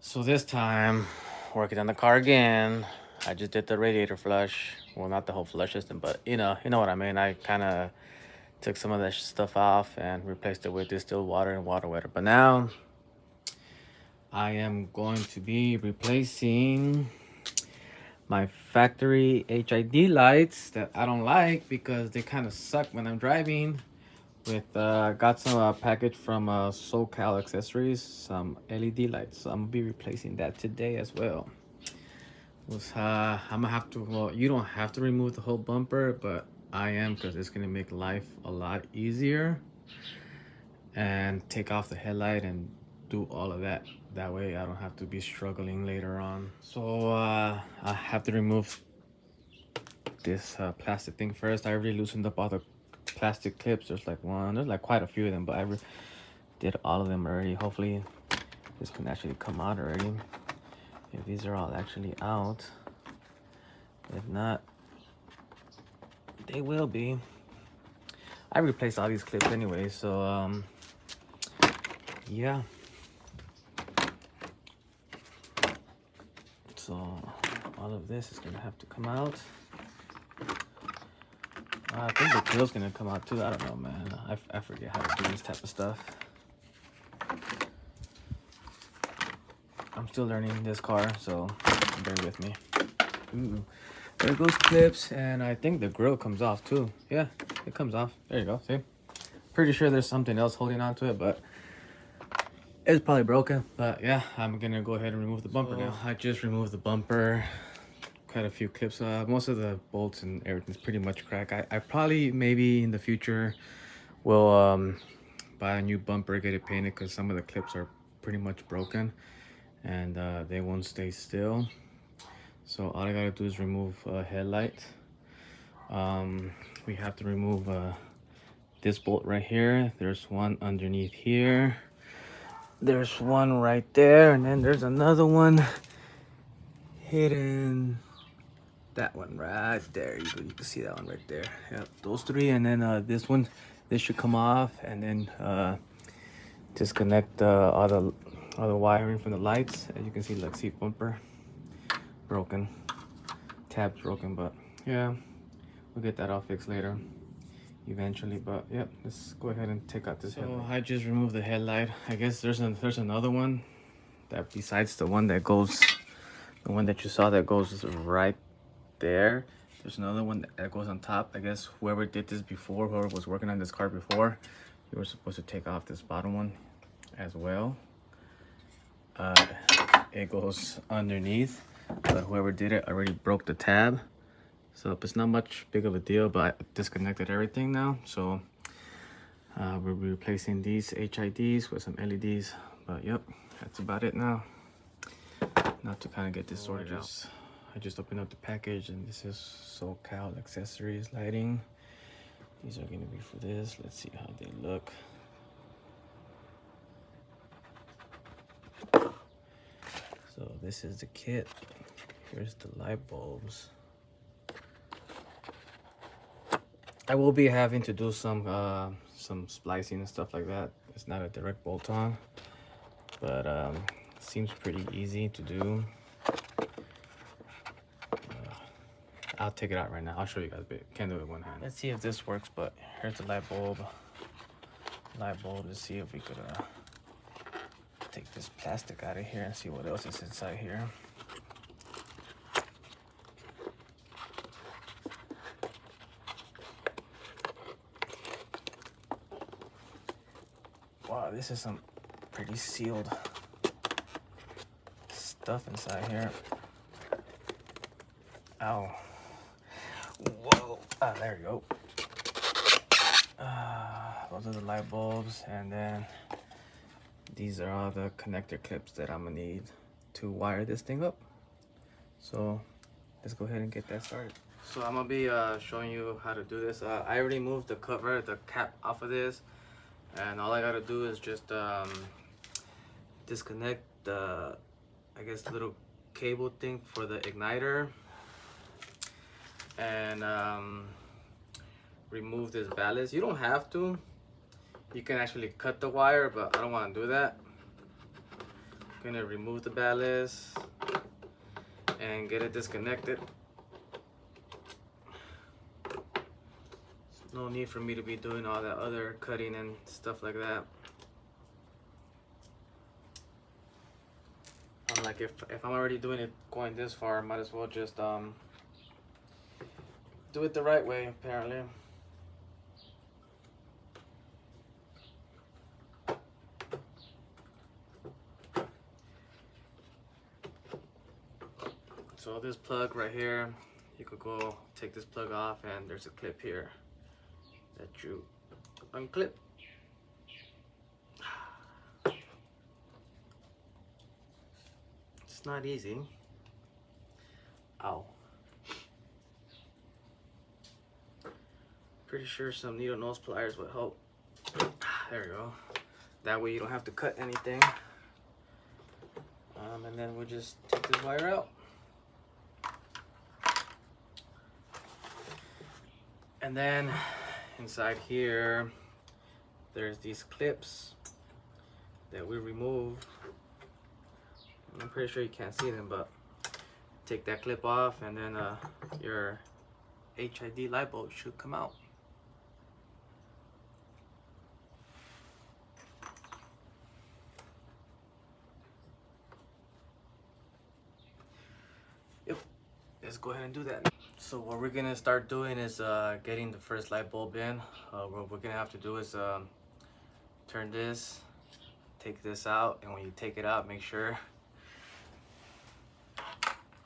So this time, working on the car again. I just did the radiator flush. Well, not the whole flush system, but you know what I mean. I kind of took some of that stuff off and replaced it with distilled water and water wetter. But now I am going to be replacing my factory HID lights that I don't like because they kind of suck when I'm driving. With got some package from SoCal Accessories, some LED lights. So I'm gonna be replacing that today as well. I'm gonna have to. Well, you don't have to remove the whole bumper, but I am because it's gonna make life a lot easier. And take off the headlight and do all of that. That way, I don't have to be struggling later on. So I have to remove this plastic thing first. I already loosened up all the plastic clips. There's like quite a few of them, but did all of them already. Hopefully this can actually come out already. If these are all actually out. If not, they will be. I replaced all these clips anyway, so yeah. So all of this is gonna have to come out. I think the grill's gonna come out too. I don't know, man. I forget how to do this type of stuff. I'm still learning this car, so bear with me. Ooh, there goes clips, and I think the grill comes off too. Yeah, it comes off. There you go. See, pretty sure there's something else holding on to it, but it's probably broken. But yeah, I'm gonna go ahead and remove the bumper now. I just removed the bumper. Quite a few clips. Most of the bolts and everything's pretty much cracked. I probably maybe in the future will buy a new bumper, get it painted, because some of the clips are pretty much broken and they won't stay still. So all I gotta do is remove a headlight. We have to remove this bolt right here. There's one underneath here. There's one right there, and then there's another one hidden. That one right there. You can see that one right there. Yep, those three, and then this one. This should come off, and then disconnect all the wiring from the lights. As you can see, like seat bumper broken, tabs broken, but yeah, we'll get that all fixed later eventually. But yep, let's go ahead and take out this headlight. I just removed the headlight. I guess there's another one that besides the one that goes, the one that you saw that goes right there. There's another one that goes on top. I guess whoever did this before, whoever was working on this car before, you were supposed to take off this bottom one as well. It goes underneath, but whoever did it already broke the tab, so it's not much big of a deal. But I disconnected everything now, so we're replacing these HIDs with some LEDs. But yep, that's about it now. Not to kind of get this sorted out. I just opened up the package, and this is SoCal Accessories lighting. These are gonna be for this. Let's see how they look. So this is the kit. Here's the light bulbs. I will be having to do some splicing and stuff like that. It's not a direct bolt on, but seems pretty easy to do. I'll take it out right now. I'll show you guys, but can't do it with one hand. Let's see if this works. But here's the light bulb. Let's see if we could take this plastic out of here and see what else is inside here. Wow, this is some pretty sealed stuff inside here. Ow. Whoa. Ah, there you go. Those are the light bulbs, and then these are all the connector clips that I'm gonna need to wire this thing up. So let's go ahead and get that started. So I'm gonna be showing you how to do this. I already moved the cover, the cap off of this, and all I gotta do is just disconnect the, I guess, little cable thing for the igniter, and remove this ballast. You don't have to. You can actually cut the wire, but I don't want to do that. gonna remove the ballast and get it disconnected. No need for me to be doing all that other cutting and stuff like that. I'm like, if I'm already doing it going this far, I might as well just do it the right way, apparently. So this plug right here, you could go take this plug off, and there's a clip here that you unclip. It's not easy. Ow. Pretty sure some needle nose pliers would help. There we go. That way you don't have to cut anything. And then we'll just take this wire out. And then inside here, there's these clips that we remove. I'm pretty sure you can't see them, but take that clip off, and then your HID light bulb should come out. Yep, let's go ahead and do that. So what we're gonna start doing is getting the first light bulb in. What we're gonna have to do is turn this, take this out, and when you take it out, make sure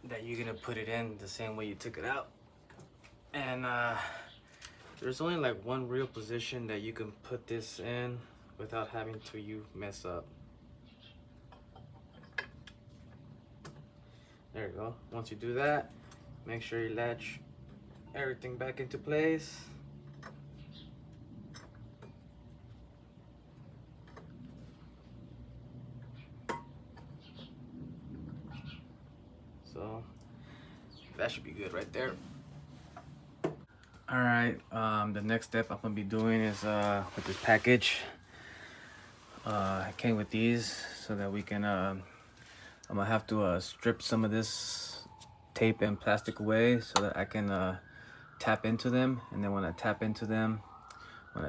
that you're gonna put it in the same way you took it out. And there's only like one real position that you can put this in without having to mess up. There you go. Once you do that, make sure you latch everything back into place. So that should be good right there. All right, the next step I'm gonna be doing is with this package. I came with these so that we can I'm gonna have to strip some of this tape and plastic away so that I can tap into them. And then when I tap into them, I'm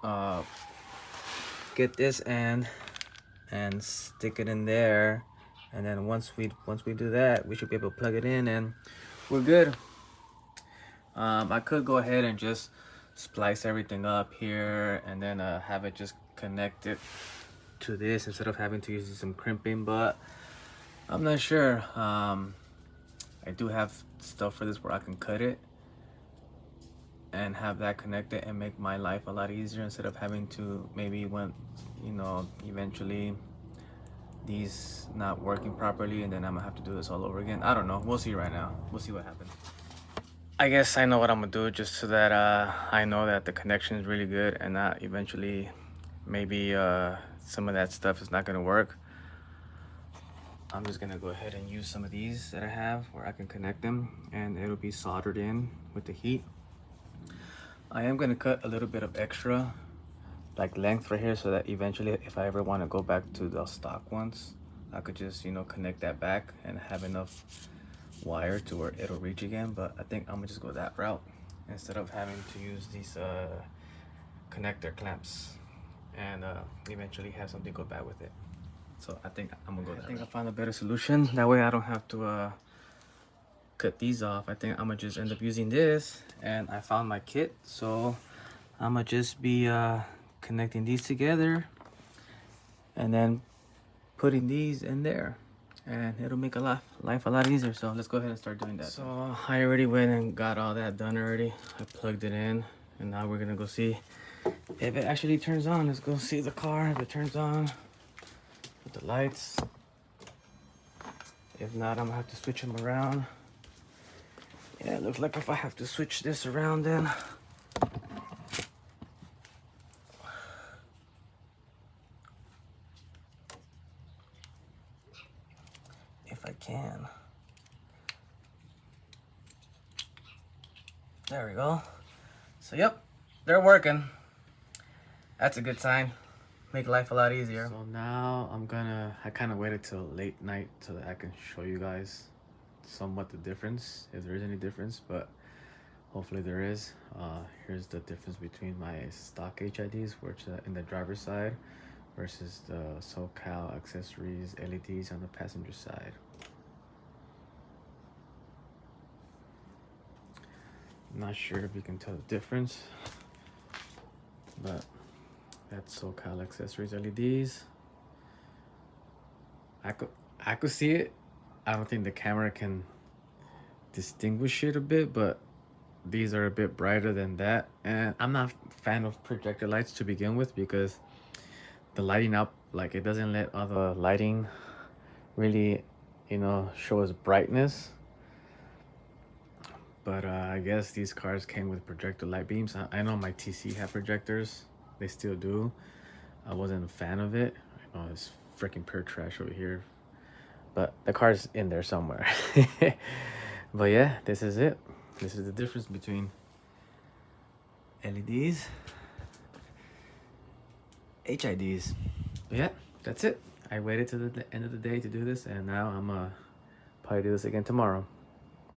gonna get this and stick it in there. And then once we do that, we should be able to plug it in and we're good. I could go ahead and just splice everything up here and then have it just connected to this instead of having to use some crimping, but I'm not sure. I do have stuff for this where I can cut it and have that connected and make my life a lot easier instead of having to maybe when, you know, eventually these not working properly and then I'm gonna have to do this all over again. I don't know. We'll see right now. We'll see what happens. I guess I know what I'm gonna do just so that I know that the connection is really good and not eventually maybe some of that stuff is not gonna work. I'm just gonna go ahead and use some of these that I have where I can connect them and it'll be soldered in with the heat. I am gonna cut a little bit of extra like length right here so that eventually if I ever want to go back to the stock ones, I could just, you know, connect that back and have enough wire to where it'll reach again. But I think I'm gonna just go that route instead of having to use these connector clamps and eventually have something go bad with it. So I think I'm gonna go that route. I think I found a better solution. That way I don't have to cut these off. I think I'm gonna just end up using this, and I found my kit, so I'm gonna just be connecting these together and then putting these in there, and it'll make life a lot easier. So let's go ahead and start doing that. So I already went and got all that done already. I plugged it in, and now we're gonna go see if it actually turns on. Let's go see the car if it turns on with the lights. If not, I'm gonna have to switch them around. Yeah, it looks like if I have to switch this around then. If I can. There we go. So yep, they're working. That's a good sign. make life a lot easier. So now I kind of waited till late night so that I can show you guys somewhat the difference, if there is any difference, but hopefully there is. Here's the difference between my stock HIDs, which in the driver's side, versus the SoCal accessories LEDs on the passenger side. Not sure if you can tell the difference, but that's SoCal accessories LEDs. I could see it. I don't think the camera can distinguish it a bit, but these are a bit brighter than that. And I'm not a fan of projector lights to begin with because the lighting up, like, it doesn't let all the lighting really, show its brightness. But I guess these cars came with projector light beams. I know my TC had projectors. They still do. I wasn't a fan of it. I know it's freaking pure trash over here. But the car's in there somewhere. But yeah, this is it. This is the difference between LEDs, HIDs. But yeah, that's it. I waited to the end of the day to do this, and now I'm probably do this again tomorrow.